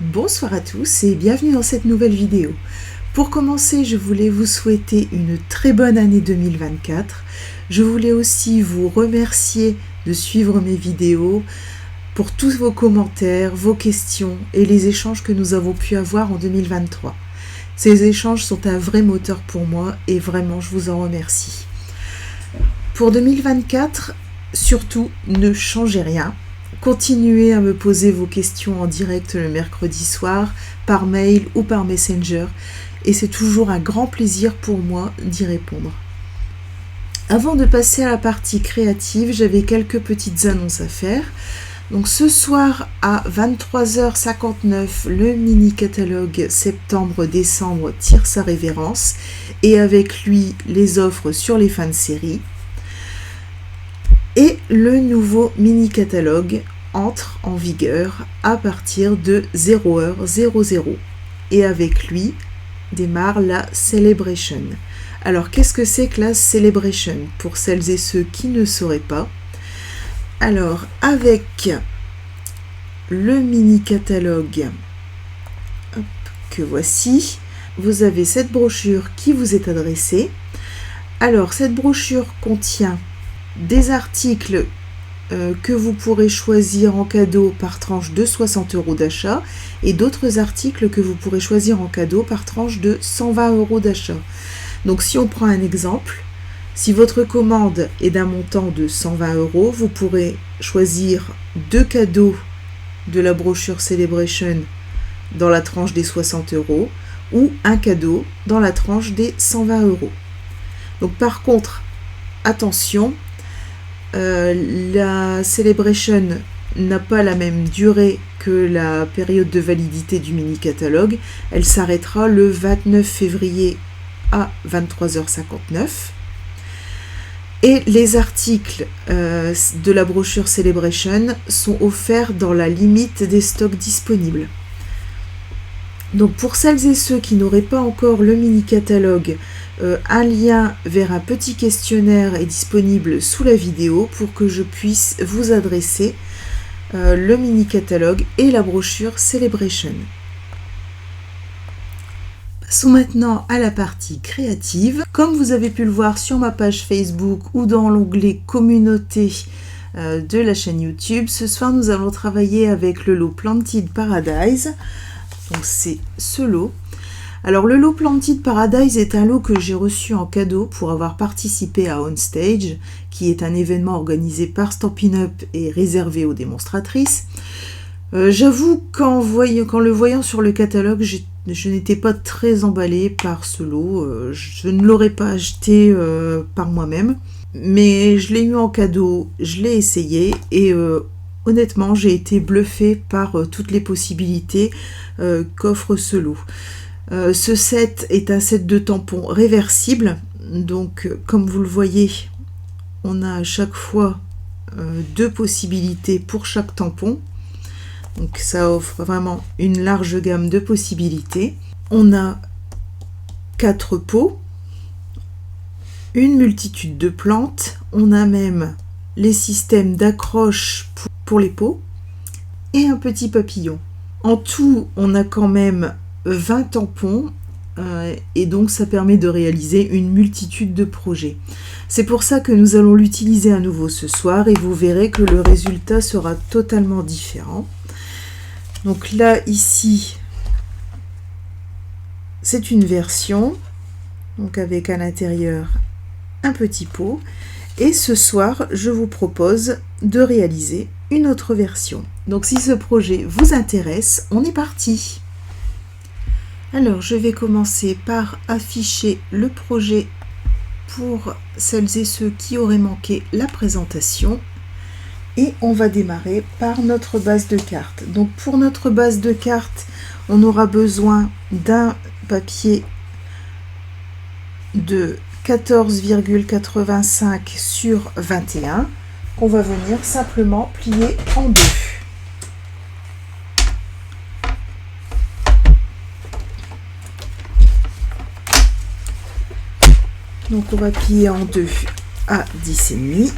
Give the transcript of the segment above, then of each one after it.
Bonsoir à tous et bienvenue dans cette nouvelle vidéo. Pour commencer, je voulais vous souhaiter une très bonne année 2024. Je voulais aussi vous remercier de suivre mes vidéos pour tous vos commentaires, vos questions et les échanges que nous avons pu avoir en 2023. Ces échanges sont un vrai moteur pour moi et vraiment je vous en remercie. Pour 2024, surtout ne changez rien. Continuez à me poser vos questions en direct le mercredi soir, par mail ou par Messenger, et c'est toujours un grand plaisir pour moi d'y répondre. Avant de passer à la partie créative, j'avais quelques petites annonces à faire. Donc ce soir à 23h59, le mini-catalogue septembre-décembre tire sa révérence, et avec lui les offres sur les fins de série. Et le nouveau mini-catalogue entre en vigueur à partir de 0h00. Et avec lui démarre la Celebration. Alors qu'est-ce que c'est que la Celebration pour celles et ceux qui ne sauraient pas? Alors avec le mini-catalogue que voici, vous avez cette brochure qui vous est adressée. Alors cette brochure contient des articles que vous pourrez choisir en cadeau par tranche de 60 € d'achat et d'autres articles que vous pourrez choisir en cadeau par tranche de 120 € d'achat. Donc si on prend un exemple, si votre commande est d'un montant de 120 €, vous pourrez choisir 2 cadeaux de la brochure Celebration dans la tranche des 60 € ou un cadeau dans la tranche des 120 €. Donc par contre, attention, la Celebration n'a pas la même durée que la période de validité du mini-catalogue. Elle s'arrêtera le 29 février à 23h59. Et les articles de la brochure Celebration sont offerts dans la limite des stocks disponibles. Donc pour celles et ceux qui n'auraient pas encore le mini-catalogue, un lien vers un petit questionnaire est disponible sous la vidéo pour que je puisse vous adresser le mini-catalogue et la brochure Celebration. Passons maintenant à la partie créative. Comme vous avez pu le voir sur ma page Facebook ou dans l'onglet communauté de la chaîne YouTube, ce soir nous allons travailler avec le lot Planted Paradise. Donc c'est ce lot. Alors le lot Planted Paradise est un lot que j'ai reçu en cadeau pour avoir participé à On Stage, qui est un événement organisé par Stampin' Up et réservé aux démonstratrices. J'avoue qu'en le voyant sur le catalogue, je n'étais pas très emballée par ce lot. Je ne l'aurais pas acheté par moi-même, mais je l'ai eu en cadeau, je l'ai essayé et honnêtement, j'ai été bluffée par toutes les possibilités qu'offre ce lot. Ce set est un set de tampons réversibles, donc comme vous le voyez, on a à chaque fois 2 possibilités pour chaque tampon. Donc ça offre vraiment une large gamme de possibilités. On a 4 pots, une multitude de plantes, on a même les systèmes d'accroche pour les pots et un petit papillon. En tout, on a quand même 20 tampons et donc ça permet de réaliser une multitude de projets. C'est pour ça que nous allons l'utiliser à nouveau ce soir et vous verrez que le résultat sera totalement différent. Donc là, ici, c'est une version, donc avec à l'intérieur un petit pot. Et ce soir, je vous propose de réaliser une autre version. Donc si ce projet vous intéresse, on est parti. Alors, je vais commencer par afficher le projet pour celles et ceux qui auraient manqué la présentation. Et on va démarrer par notre base de cartes. Donc pour notre base de cartes, on aura besoin d'un papier de 14,85 sur 21 qu'on va venir simplement plier en deux. Donc on va plier en deux à 10,5.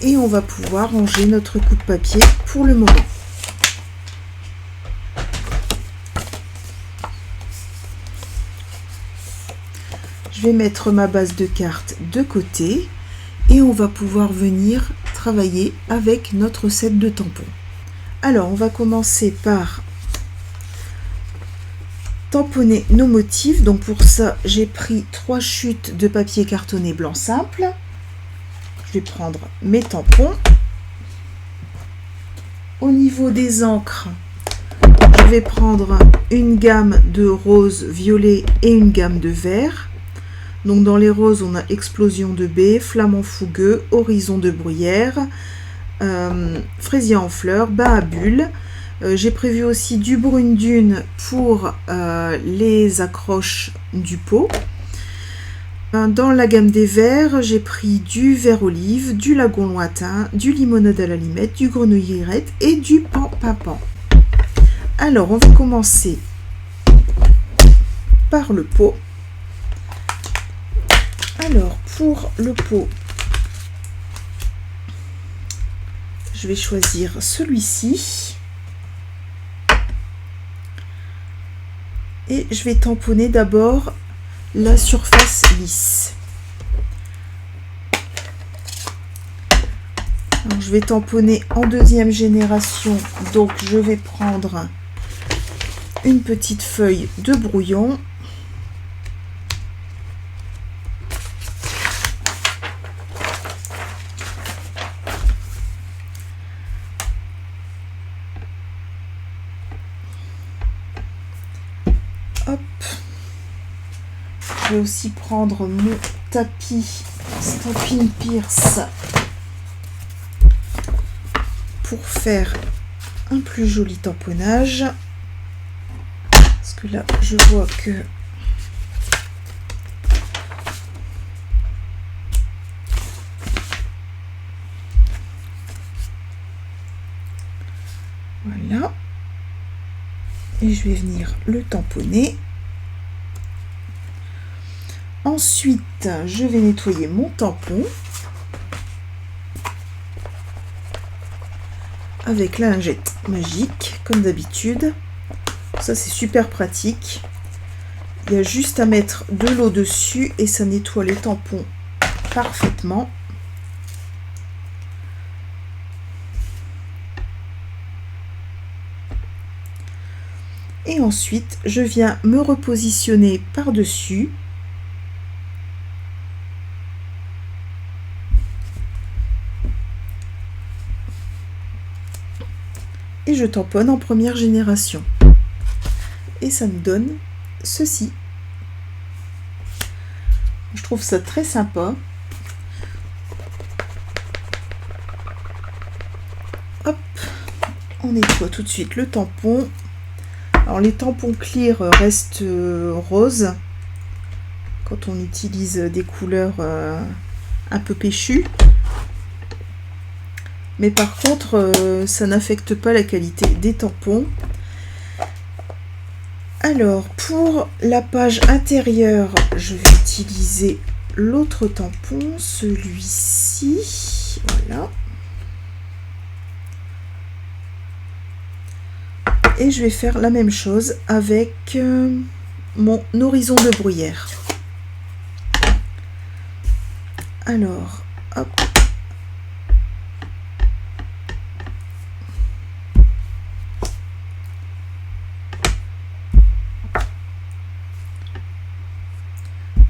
Et on va pouvoir ranger notre coup de papier pour le moment. Je vais mettre ma base de cartes de côté et on va pouvoir venir travailler avec notre set de tampons. Alors, on va commencer par tamponner nos motifs. Donc pour ça, j'ai pris 3 chutes de papier cartonné blanc simple. Je vais prendre mes tampons. Au niveau des encres, je vais prendre une gamme de rose, violet et une gamme de vert. Donc dans les roses, on a explosion de baie, flamant fougueux, horizon de bruyère, fraisier en fleurs, bas à bulles. J'ai prévu aussi du brune dune pour les accroches du pot. Dans la gamme des verts, j'ai pris du vert olive, du lagon lointain, du limonade à la limette, du grenouillerette et du pan papan. Alors, on va commencer par le pot. Alors, pour le pot, je vais choisir celui-ci. Et je vais tamponner d'abord la surface lisse. Alors, je vais tamponner en deuxième génération, donc je vais prendre une petite feuille de brouillon. Hop. Je vais aussi prendre mon tapis Stampin' Pierce pour faire un plus joli tamponnage. Parce que là, je vois que voilà. Et je vais venir le tamponner. Ensuite, je vais nettoyer mon tampon avec la lingette magique, comme d'habitude. Ça, c'est super pratique. Il y a juste à mettre de l'eau dessus et ça nettoie les tampons parfaitement. Et ensuite, je viens me repositionner par-dessus. Et je tamponne en première génération. Et ça me donne ceci. Je trouve ça très sympa. Hop, on nettoie tout de suite le tampon. Alors les tampons clear restent roses quand on utilise des couleurs un peu péchues. Mais par contre, ça n'affecte pas la qualité des tampons. Alors, pour la page intérieure, je vais utiliser l'autre tampon, celui-ci. Voilà. Et je vais faire la même chose avec mon horizon de bruyère. Alors, hop.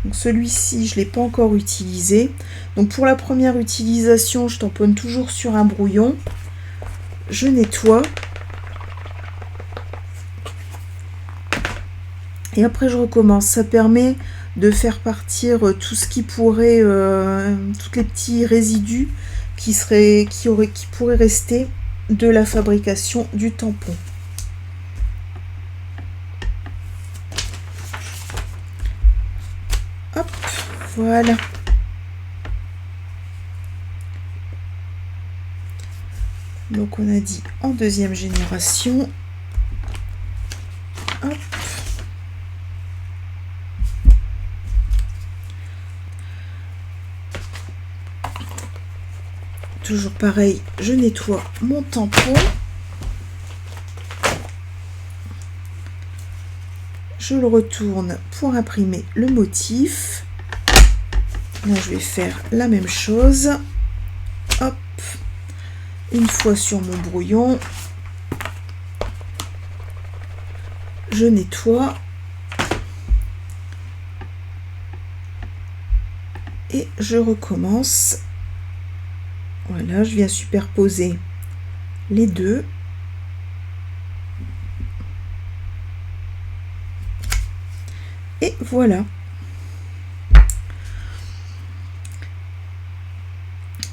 Donc celui-ci, je ne l'ai pas encore utilisé. Donc pour la première utilisation, je tamponne toujours sur un brouillon. Je nettoie. Et après, je recommence. Ça permet de faire partir tout ce qui pourrait, tous les petits résidus qui pourraient rester de la fabrication du tampon. Hop, voilà. Donc on a dit en deuxième génération. Hop. toujours pareil, je nettoie mon tampon. Je le retourne pour imprimer le motif. Là, je vais faire la même chose. Hop. Une fois sur mon brouillon, je nettoie. Et je recommence. Voilà, je viens superposer les deux. Et voilà.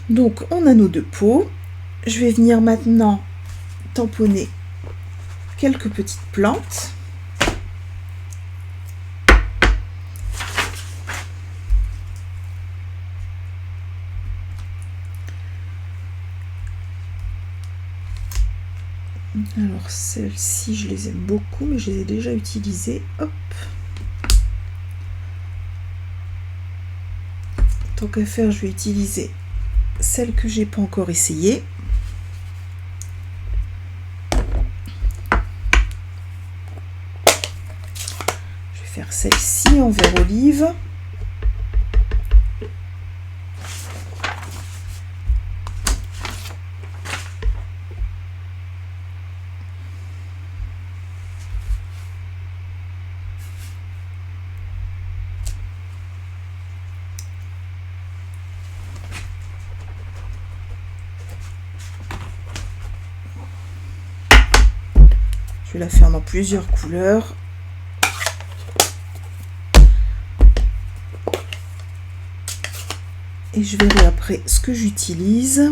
Donc, on a nos deux pots. Je vais venir maintenant tamponner quelques petites plantes. Alors, celles-ci, je les aime beaucoup, mais je les ai déjà utilisées. Hop. Tant qu'à faire, je vais utiliser celle que j'ai pas encore essayée. Je vais faire celle-ci en vert olive. Je vais la faire dans plusieurs couleurs. Et je verrai après ce que j'utilise.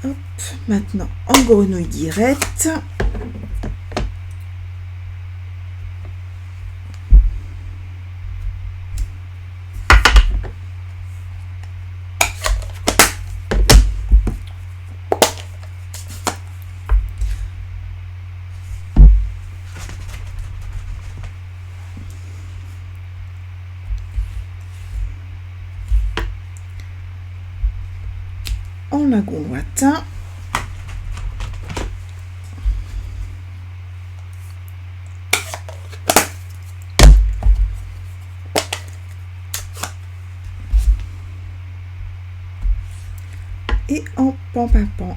Hop, maintenant en grenouille directe. En lagon lointain. Et en pan-papant.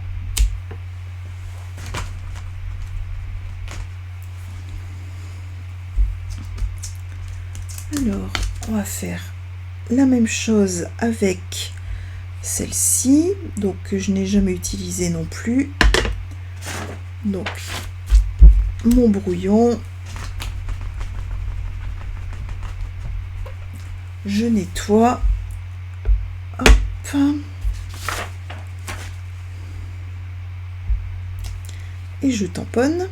Alors, on va faire la même chose avec celle-ci, donc que je n'ai jamais utilisée non plus. Donc, mon brouillon. Je nettoie. Hop. Et je tamponne.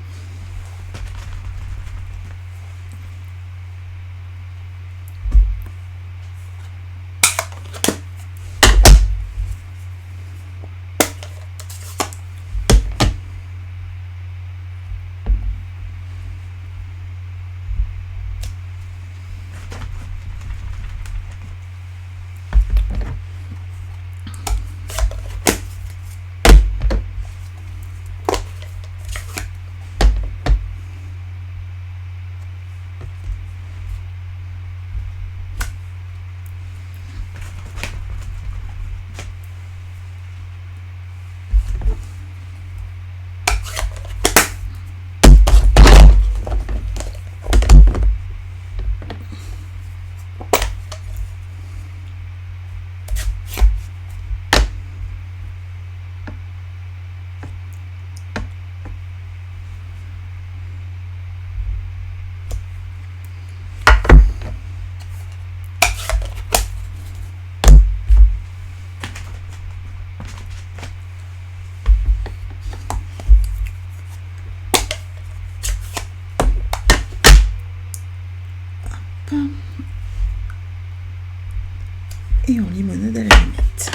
Et on limonade à la limite.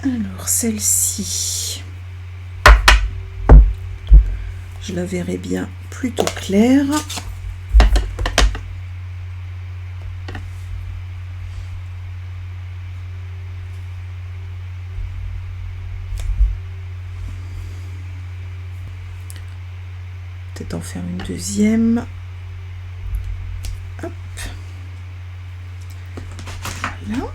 Alors celle-ci, je la verrai bien plutôt claire. Peut-être en faire une deuxième. Hop. Voilà.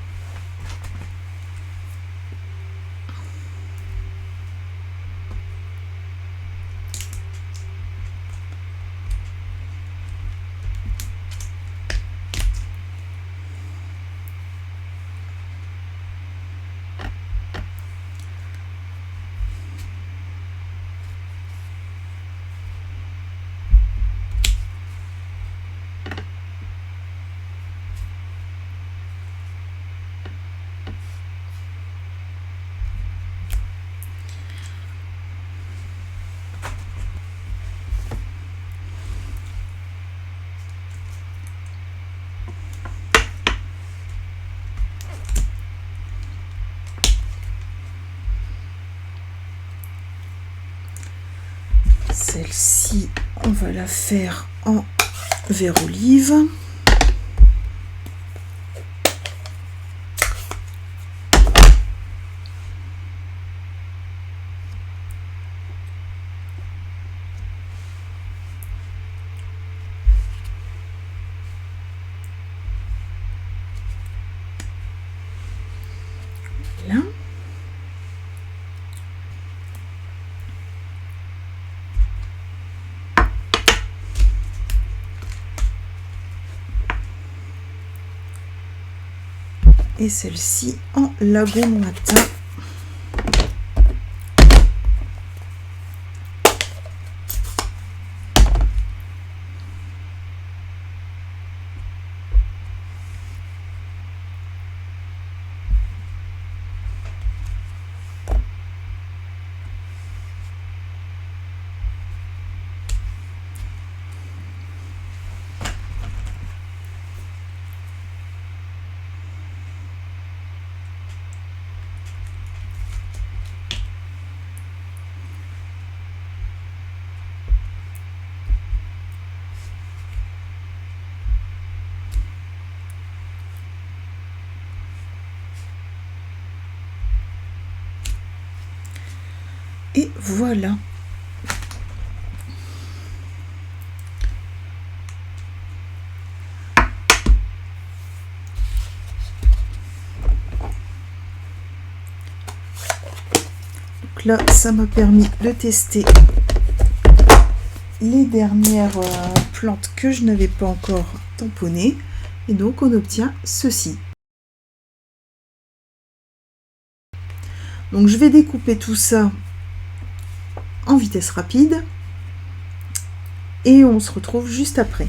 Celle-ci, on va la faire en vert olive. Voilà. Et celle-ci en lagon matin. Et voilà. Donc là, ça m'a permis de tester les dernières plantes que je n'avais pas encore tamponnées. Et donc, on obtient ceci. Donc, je vais découper tout ça en vitesse rapide et on se retrouve juste après.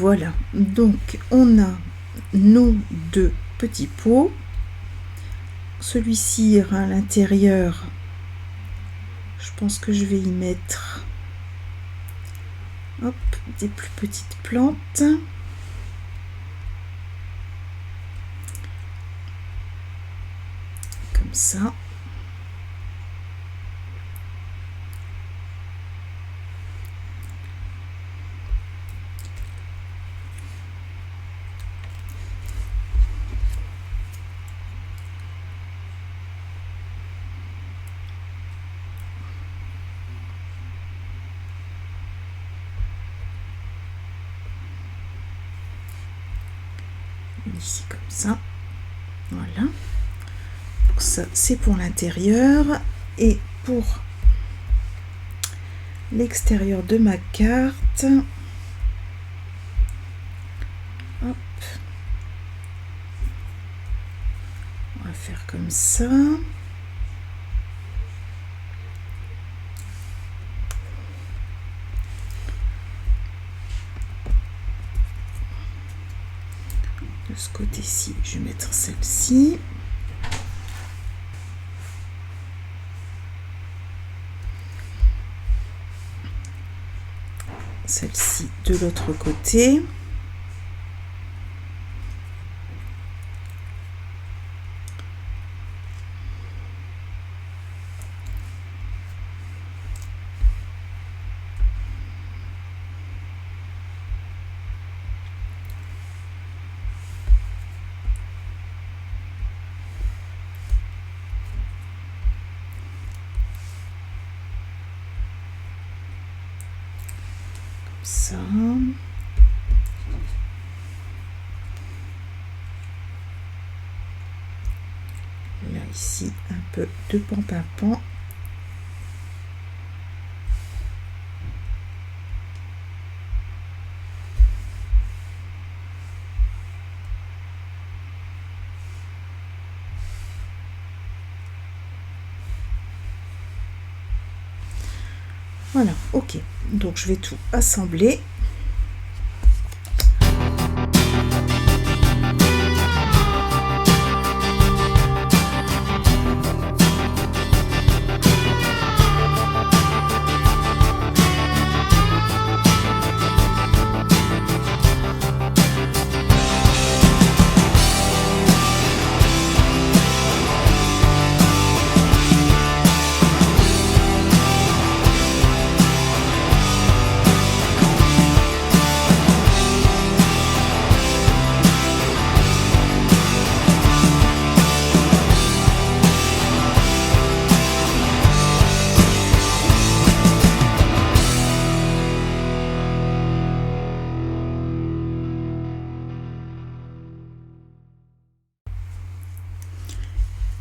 voilà, donc on a nos deux petits pots. Celui-ci ira à l'intérieur. Je pense que je vais y mettre hop, des plus petites plantes. Comme ça. Ici comme ça, voilà. Donc ça c'est pour l'intérieur, et pour l'extérieur de ma carte, hop, on va faire comme ça. De ce côté-ci, je vais mettre celle-ci. Celle-ci de l'autre côté. Ça. Là ici un peu de pan-pimpon. Voilà, ok. Donc je vais tout assembler.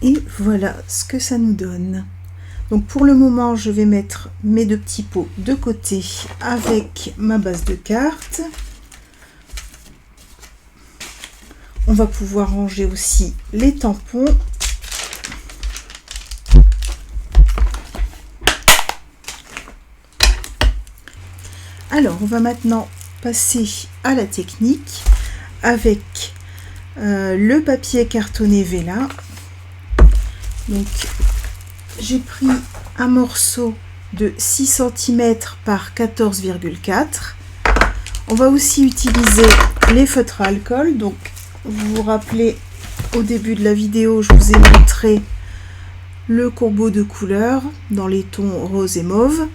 Et voilà ce que ça nous donne. Donc pour le moment, je vais mettre mes deux petits pots de côté avec ma base de cartes. On va pouvoir ranger aussi les tampons. Alors, on va maintenant passer à la technique avec le papier cartonné Vela. Donc, j'ai pris un morceau de 6 cm par 14,4. On va aussi utiliser les feutres à alcool. Donc, vous vous rappelez, au début de la vidéo, je vous ai montré le combo de couleurs dans les tons rose et mauve.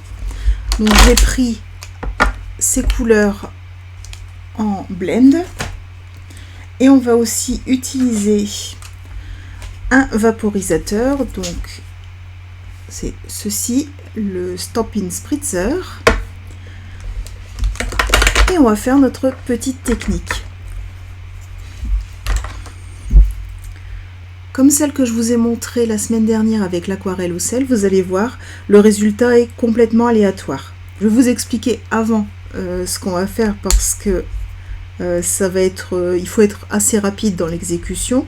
Donc, j'ai pris ces couleurs en blend. Et on va aussi utiliser un vaporisateur, donc c'est ceci, le Stop-in Spritzer, et on va faire notre petite technique comme celle que je vous ai montrée la semaine dernière avec l'aquarelle au sel. Vous allez voir, le résultat est complètement aléatoire. Je vais vous expliquer avant ce qu'on va faire, parce que ça va être, il faut être assez rapide dans l'exécution.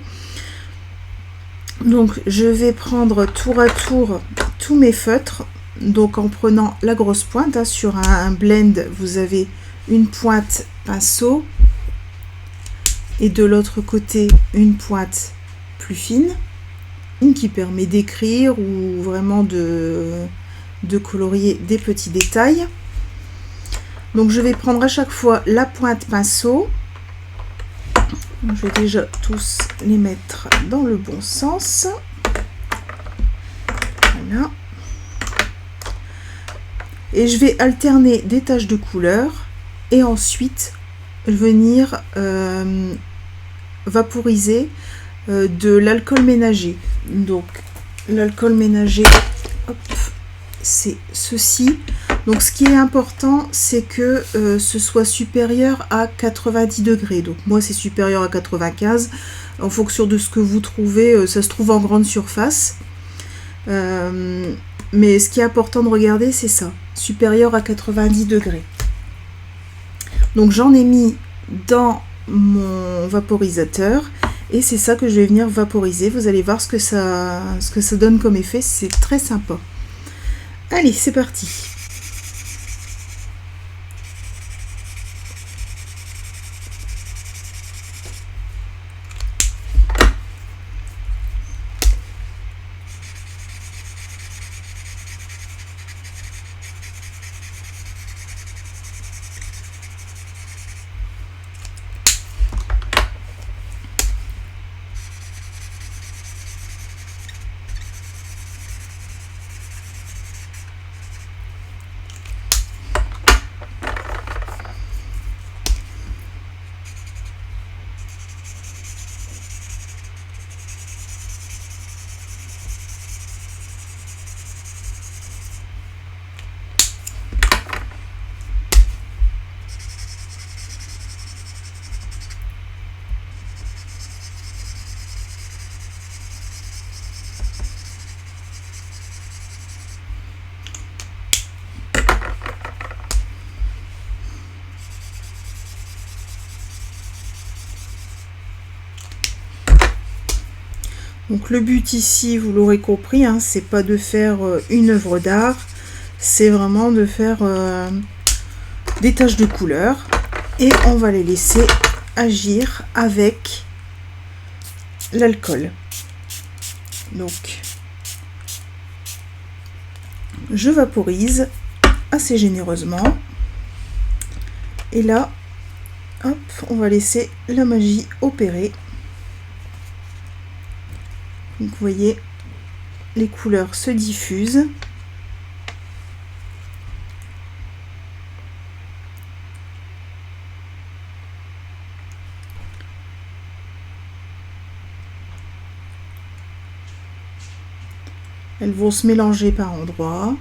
Donc je vais prendre tour à tour tous mes feutres, donc en prenant la grosse pointe. Sur un blend, vous avez une pointe pinceau et de l'autre côté une pointe plus fine qui permet d'écrire ou vraiment de colorier des petits détails. Donc je vais prendre à chaque fois la pointe pinceau. Je vais déjà tous les mettre dans le bon sens. Voilà. Et je vais alterner des taches de couleur et ensuite venir vaporiser de l'alcool ménager. Donc l'alcool ménager, c'est ceci. Donc ce qui est important, c'est que ce soit supérieur à 90 degrés. Donc moi c'est supérieur à 95. En fonction de ce que vous trouvez, ça se trouve en grande surface. Mais ce qui est important de regarder, c'est ça, supérieur à 90 degrés. Donc j'en ai mis dans mon vaporisateur et c'est ça que je vais venir vaporiser. Vous allez voir ce que ça donne comme effet, c'est très sympa. Allez, c'est parti. Donc le but ici, vous l'aurez compris, hein, c'est pas de faire une œuvre d'art, c'est vraiment de faire des taches de couleur et on va les laisser agir avec l'alcool. Donc je vaporise assez généreusement et là, hop, on va laisser la magie opérer. Donc vous voyez, les couleurs se diffusent. Elles vont se mélanger par endroits.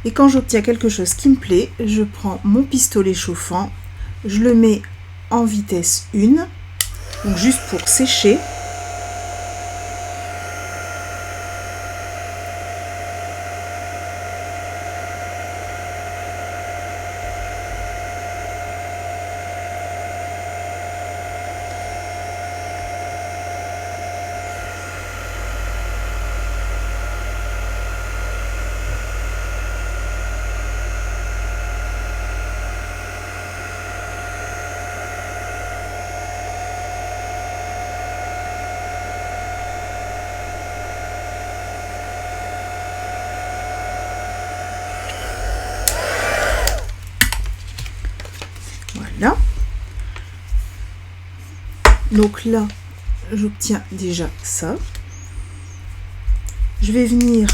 Et quand j'obtiens quelque chose qui me plaît, je prends mon pistolet chauffant, je le mets en vitesse 1, donc juste pour sécher. Voilà. Donc là, j'obtiens déjà ça. Je vais venir,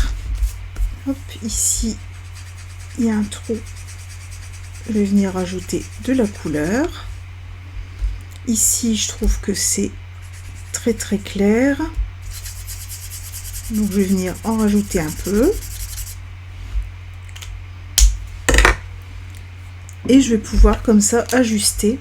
hop, ici, il y a un trou. Je vais venir rajouter de la couleur. Ici, je trouve que c'est très très clair. Donc, je vais venir en rajouter un peu. Et je vais pouvoir comme ça ajuster.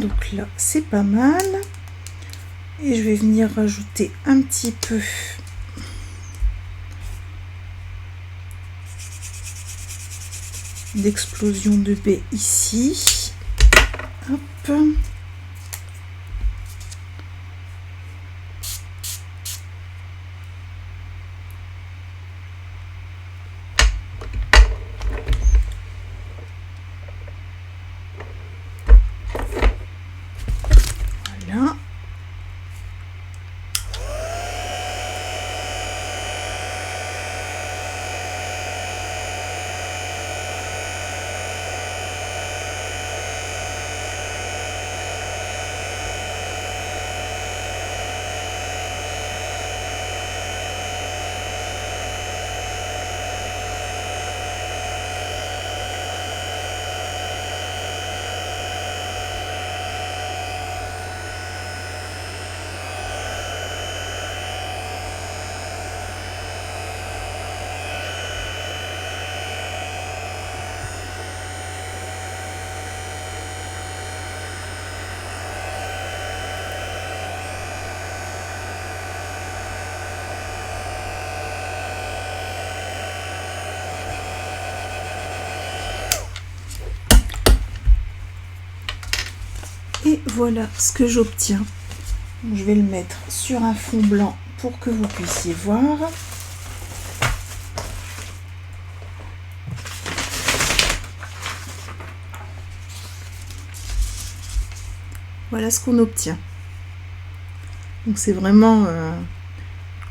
donc là c'est pas mal. Et je vais venir rajouter un petit peu d'explosion de baie ici. Hop. Voilà. Et voilà ce que j'obtiens. Je vais le mettre sur un fond blanc pour que vous puissiez voir. Voilà ce qu'on obtient. Donc c'est vraiment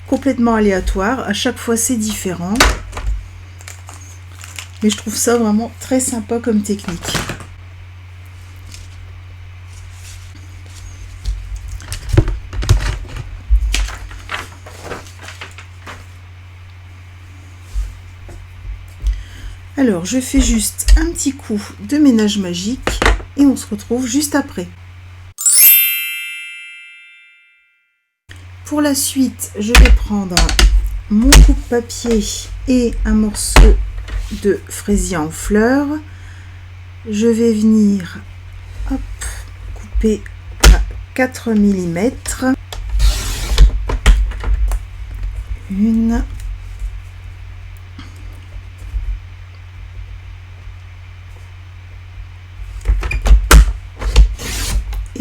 complètement aléatoire. À chaque fois c'est différent. Mais je trouve ça vraiment très sympa comme technique. Alors, je fais juste un petit coup de ménage magique et on se retrouve juste après. Pour la suite, je vais prendre mon coupe-papier et un morceau de fraisier en fleurs. Je vais venir couper à 4 mm. Une.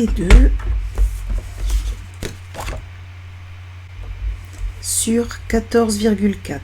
Et 2 sur 14,4.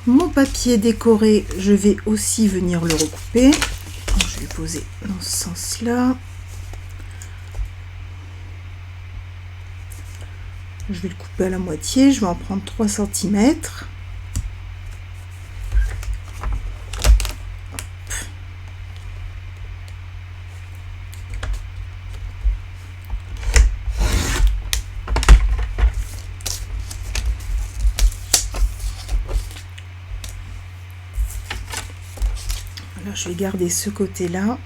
Mon papier décoré, je vais aussi venir le recouper. Je vais poser dans ce sens-là. Je vais le couper à la moitié. Je vais en prendre 3 cm. Je vais garder ce côté-là.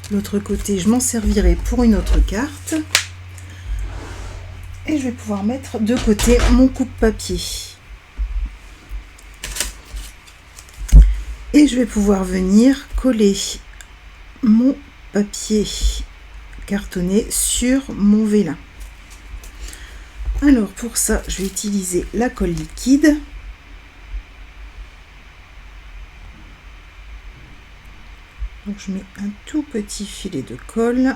L'autre côté, je m'en servirai pour une autre carte. Et je vais pouvoir mettre de côté mon coupe-papier. Et je vais pouvoir venir coller mon papier cartonné sur mon vélin. Alors pour ça, je vais utiliser la colle liquide. Donc je mets un tout petit filet de colle.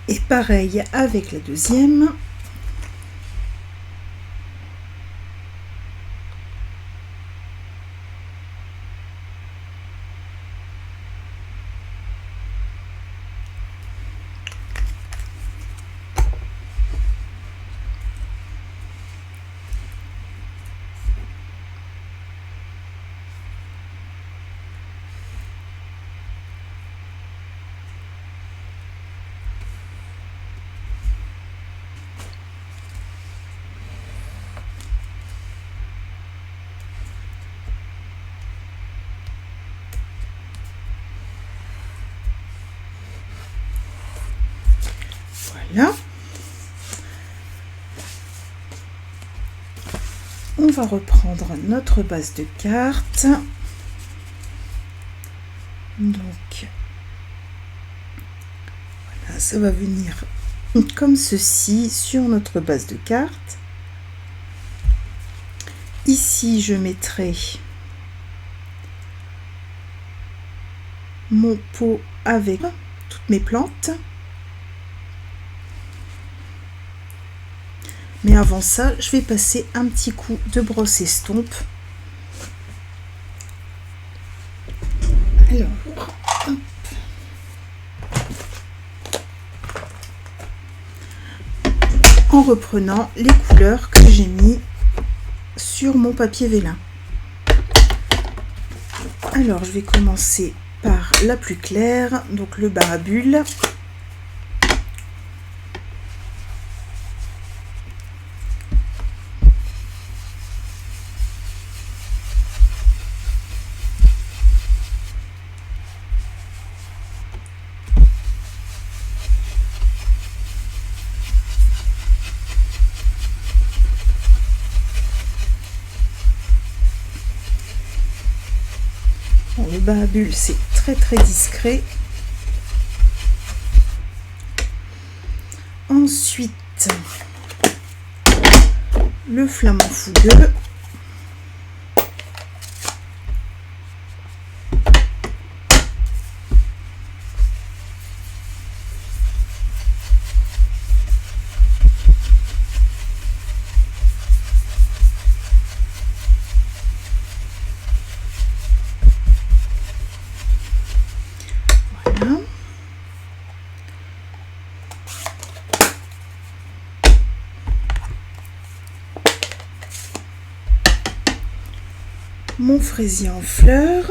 Et pareil avec la deuxième. Voilà. On va reprendre notre base de cartes. Donc, voilà, ça va venir comme ceci sur notre base de cartes. Ici, je mettrai mon pot avec toutes mes plantes. Mais avant ça, je vais passer un petit coup de brosse estompe. Alors, hop. En reprenant les couleurs que j'ai mis sur mon papier vélin. Alors, je vais commencer par la plus claire, donc le bar à bulles. Bon, le bar à bulles, c'est très discret. Ensuite, le flamant fougueux. Voilà. Mon fraisier en fleurs.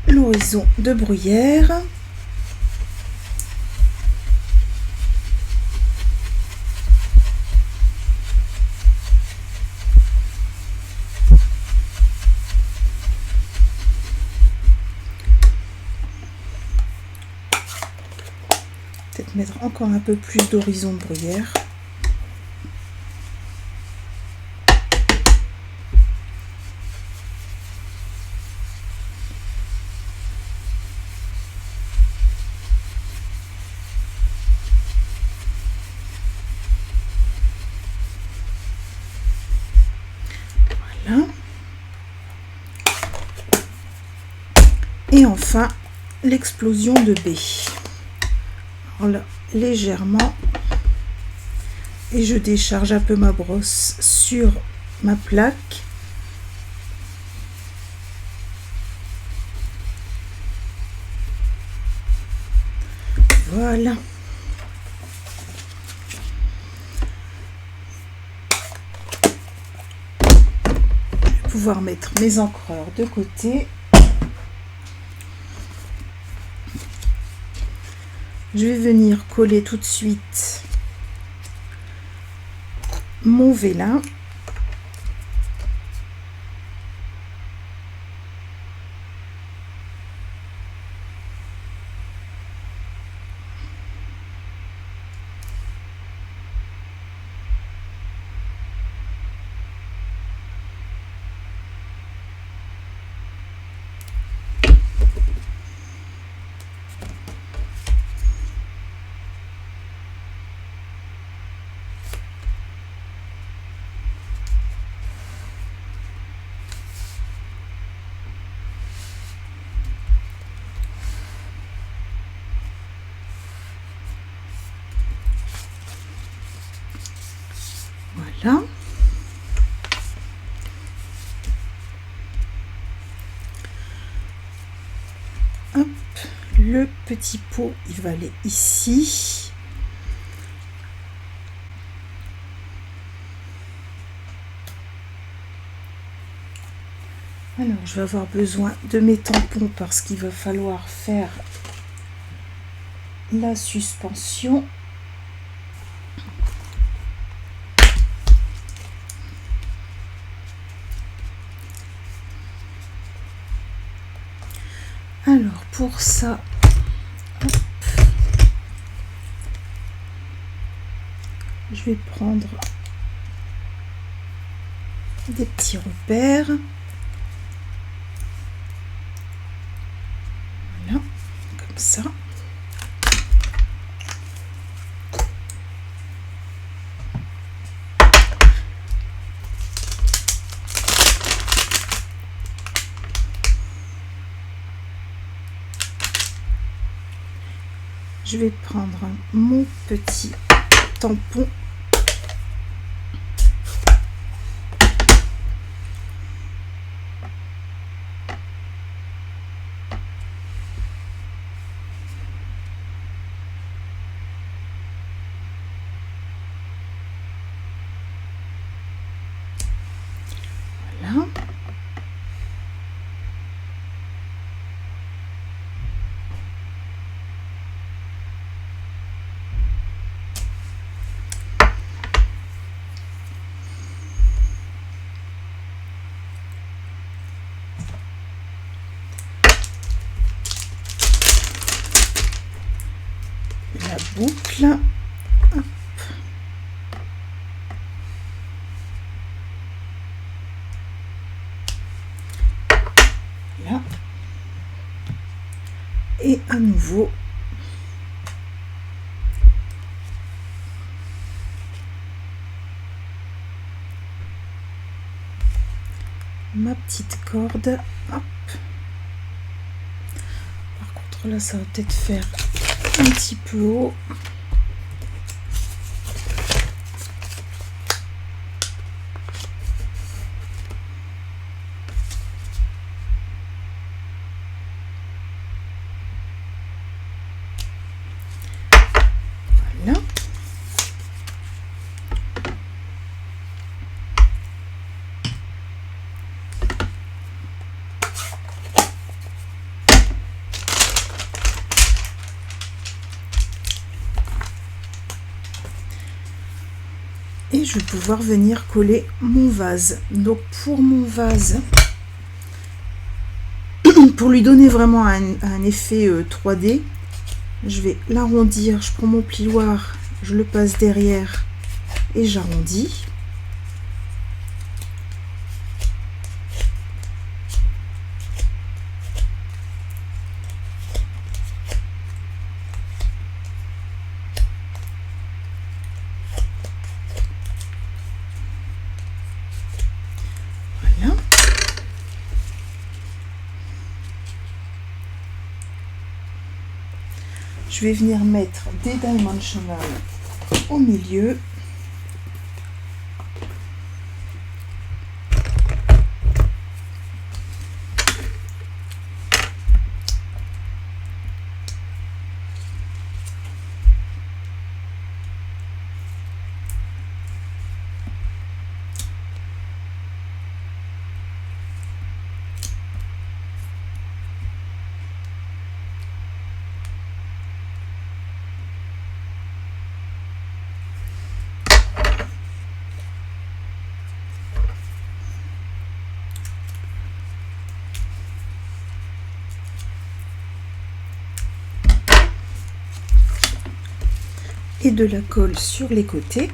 L'horizon de bruyère. Peut-être mettre encore un peu plus d'horizon de bruyère. Voilà. Et enfin, l'explosion de baie. Alors là, légèrement. Et je décharge un peu ma brosse sur ma plaque. Voilà. Je vais pouvoir mettre mes encreurs de côté. Je vais venir coller tout de suite mon vélin. Voilà. Hop, le petit pot, il va aller ici. Alors, je vais avoir besoin de mes tampons parce qu'il va falloir faire la suspension. Alors, pour ça, hop, je vais prendre des petits repères. Voilà, comme ça. Je vais prendre mon petit tampon. Voilà. La boucle. Hop. Là. Et à nouveau ma petite corde. Hop. Par contre là ça va peut-être faire un petit peu haut. Voilà. Et je vais pouvoir venir coller mon vase. Donc pour mon vase, pour lui donner vraiment un effet 3D, je vais l'arrondir. Je prends mon plioir, je le passe derrière et j'arrondis. Voilà. Je vais venir mettre des dimensional au milieu. Et de la colle sur les côtés.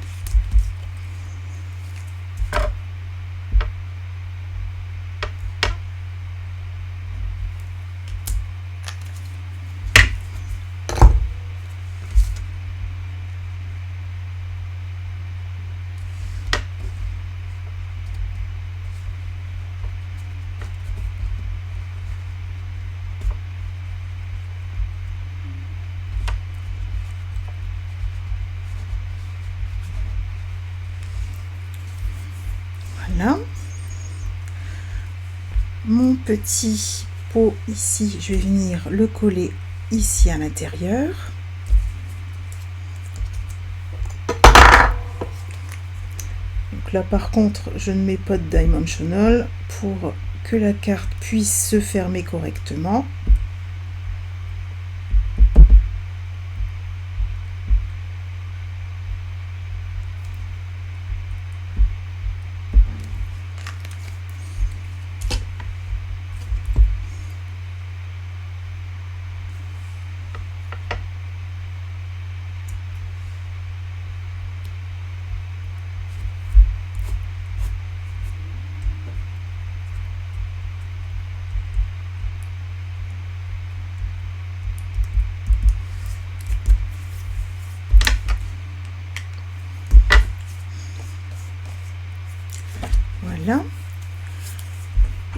Voilà. Mon petit pot ici, je vais venir le coller ici à l'intérieur. Donc là par contre, je ne mets pas de dimensional pour que la carte puisse se fermer correctement. Voilà.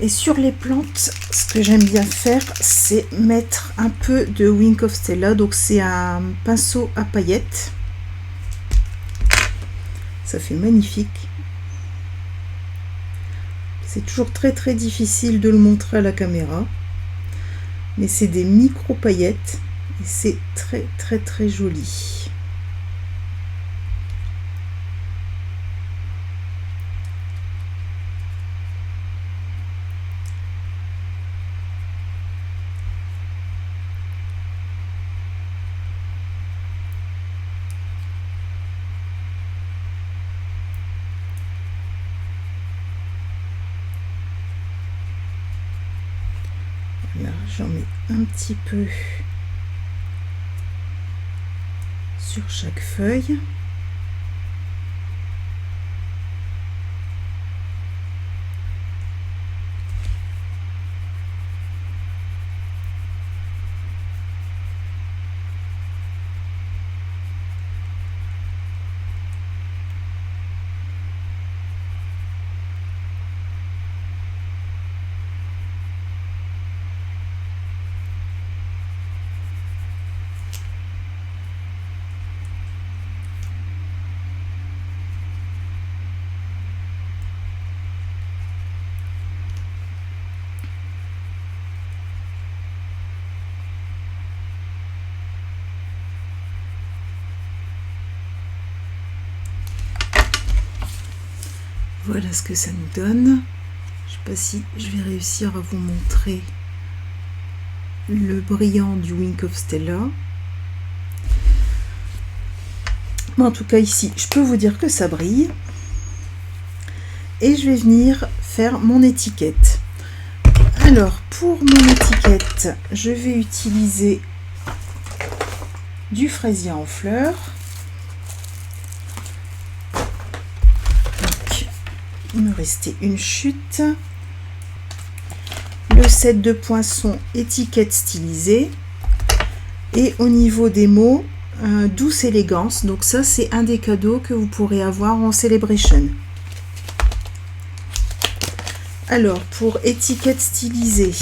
Et sur les plantes, ce que j'aime bien faire, c'est mettre un peu de Wink of Stella. Donc c'est un pinceau à paillettes. Ça fait magnifique. C'est toujours très difficile de le montrer à la caméra. Mais c'est des micro paillettes. Et c'est très joli. Là, j'en mets un petit peu sur chaque feuille. Voilà ce que ça nous donne. Je sais pas si je vais réussir à vous montrer le brillant du Wink of Stella. Mais en tout cas ici, je peux vous dire que ça brille. Et je vais venir faire mon étiquette. Alors pour mon étiquette, je vais utiliser du fraisier en fleurs. Il me restait une chute. Le set de poinçons étiquette stylisée. Et au niveau des mots, douce élégance. Donc ça, c'est un des cadeaux que vous pourrez avoir en Celebration. Alors, pour étiquette stylisée,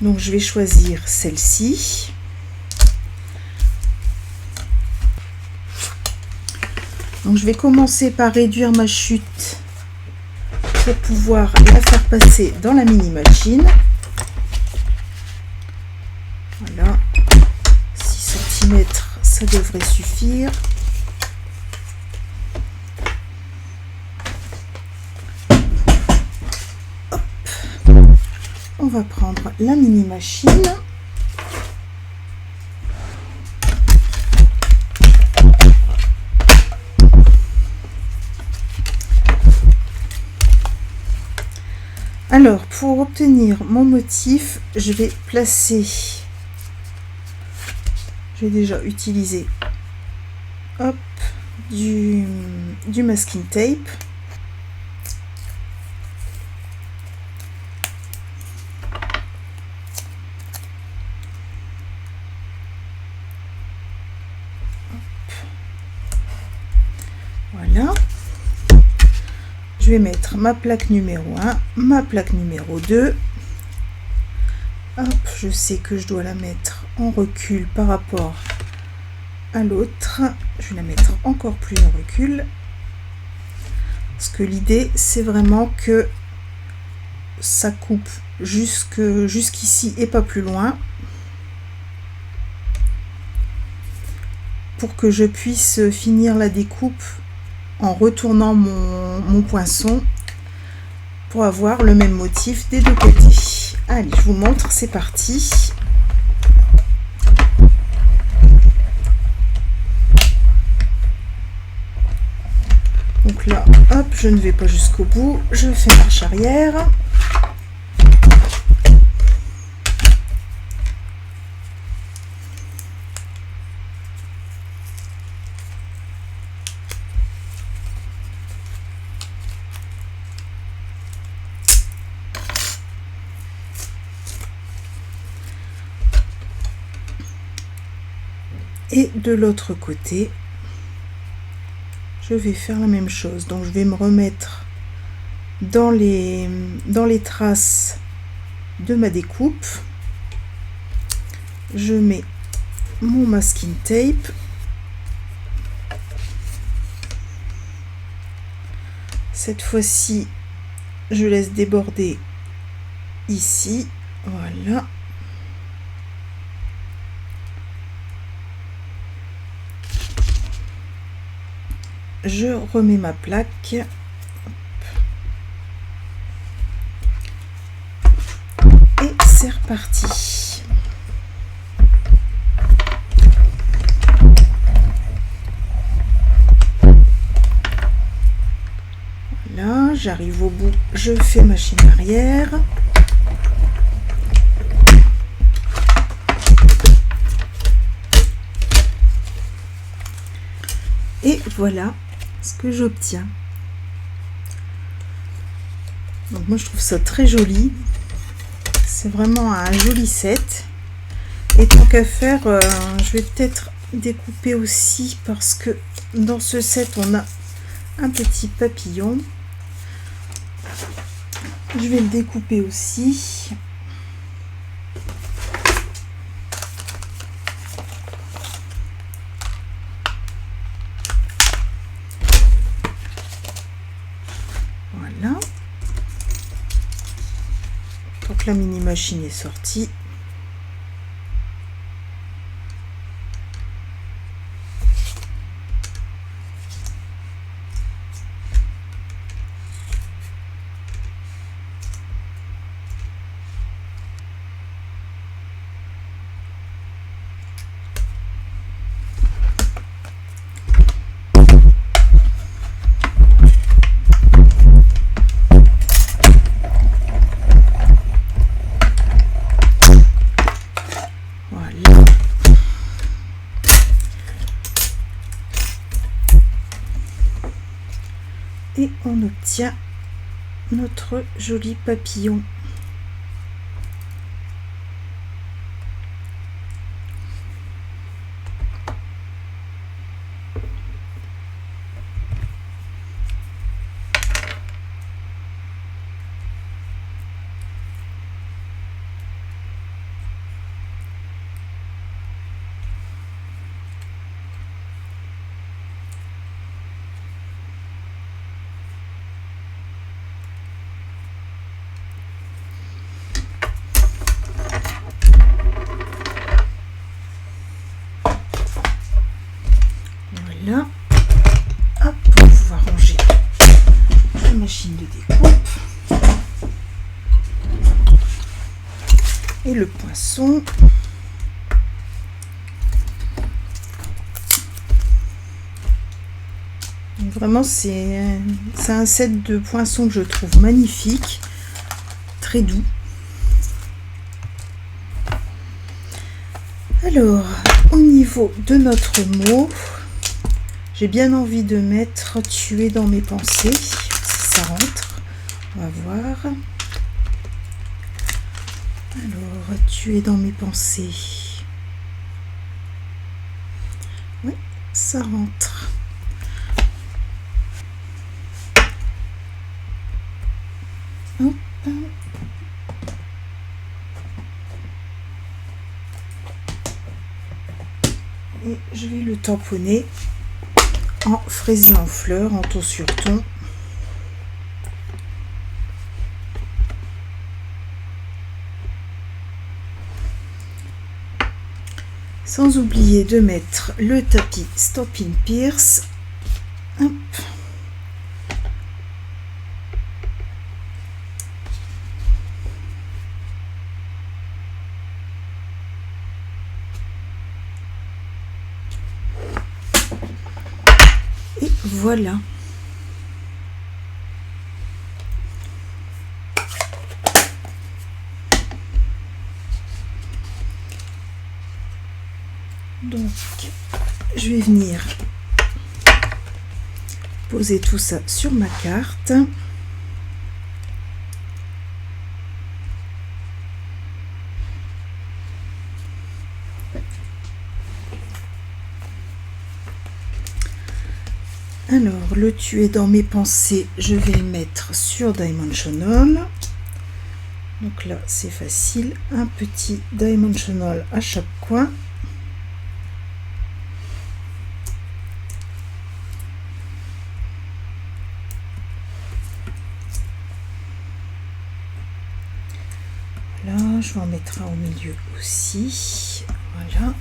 donc je vais choisir celle-ci. Donc je vais commencer par réduire ma chute pour pouvoir la faire passer dans la mini machine. Voilà, 6 cm, ça devrait suffire. Hop. On va prendre la mini machine. Alors, pour obtenir mon motif, je vais placer, j'ai déjà utilisé hop, du masking tape. Hop. Voilà. Je vais mettre ma plaque numéro 1, ma plaque numéro 2. Hop, je sais que je dois la mettre en recul par rapport à l'autre. Je vais la mettre encore plus en recul. Parce que l'idée, c'est vraiment que ça coupe jusqu'ici et pas plus loin. Pour que je puisse finir la découpe en retournant mon poinçon pour avoir le même motif des deux côtés. Allez, je vous montre, c'est parti. Donc là, hop, je ne vais pas jusqu'au bout, je fais marche arrière. Et de l'autre côté, je vais faire la même chose. Donc je vais me remettre dans les traces de ma découpe. Je mets mon masking tape. Cette fois-ci, je laisse déborder ici. Voilà. Je remets ma plaque. Et c'est reparti. Voilà, j'arrive au bout, je fais machine arrière. Et voilà ce que j'obtiens. Donc moi je trouve ça très joli. C'est vraiment un joli set. Et tant qu'à faire, je vais peut-être découper aussi parce que dans ce set on a un petit papillon. Je vais le découper aussi. Voilà. Donc la mini machine est sortie. Et on obtient notre joli papillon. Là, hop, pour pouvoir ranger la machine de découpe et le poinçon. Donc vraiment, c'est un set de poinçons que je trouve magnifique, très doux. Alors, au niveau de notre mot, j'ai bien envie de mettre « tuer dans mes pensées », si ça rentre. On va voir. Alors, « tuer dans mes pensées ». Oui, ça rentre. Hop. Et je vais le tamponner en fraisier en fleurs, en ton sur ton. Sans oublier de mettre le tapis Stopping Pierce. Hop. Et voilà. Donc, je vais venir poser tout ça sur ma carte. Alors, le tu es dans mes pensées, je vais le mettre sur Dimensional. Donc là, c'est facile, un petit Dimensional à chaque coin. Là, je vais en mettre un au milieu aussi. Voilà.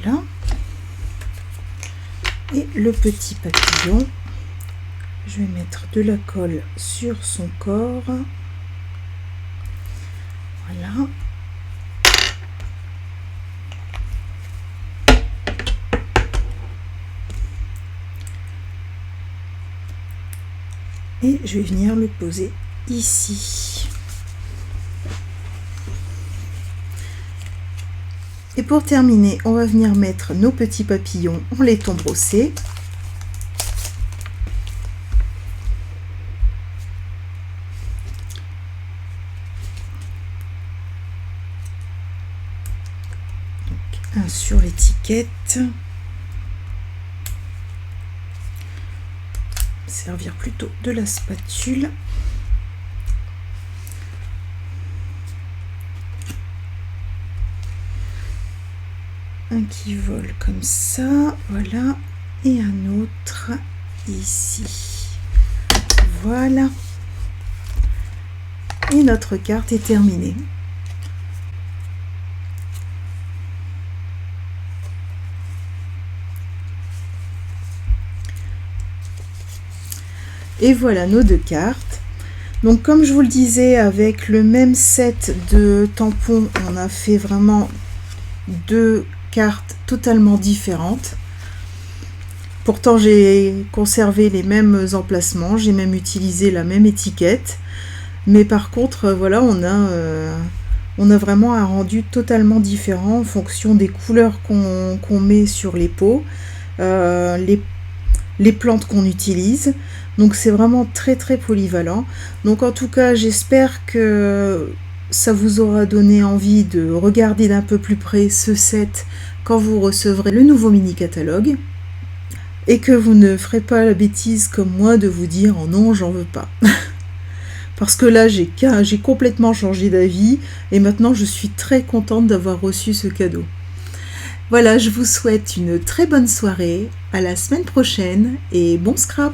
Là. Et le petit papillon, je vais mettre de la colle sur son corps. Voilà. Et je vais venir le poser ici. Et pour terminer, on va venir mettre nos petits papillons en laiton brossé. Donc, un sur l'étiquette. Servir plutôt de la spatule. Un qui vole comme ça, voilà, et un autre ici. Voilà. Et notre carte est terminée. Et voilà nos deux cartes. Donc comme je vous le disais, avec le même set de tampons, on a fait vraiment deux cartes totalement différentes. Pourtant j'ai conservé les mêmes emplacements, j'ai même utilisé la même étiquette, mais par contre voilà, on a vraiment un rendu totalement différent en fonction des couleurs qu'on met sur les pots, les plantes qu'on utilise. Donc c'est vraiment très très polyvalent. Donc en tout cas, j'espère que ça vous aura donné envie de regarder d'un peu plus près ce set quand vous recevrez le nouveau mini catalogue, et que vous ne ferez pas la bêtise comme moi de vous dire oh non, j'en veux pas. Parce que là j'ai complètement changé d'avis et maintenant je suis très contente d'avoir reçu ce cadeau. Voilà, je vous souhaite une très bonne soirée, à la semaine prochaine et bon scrap!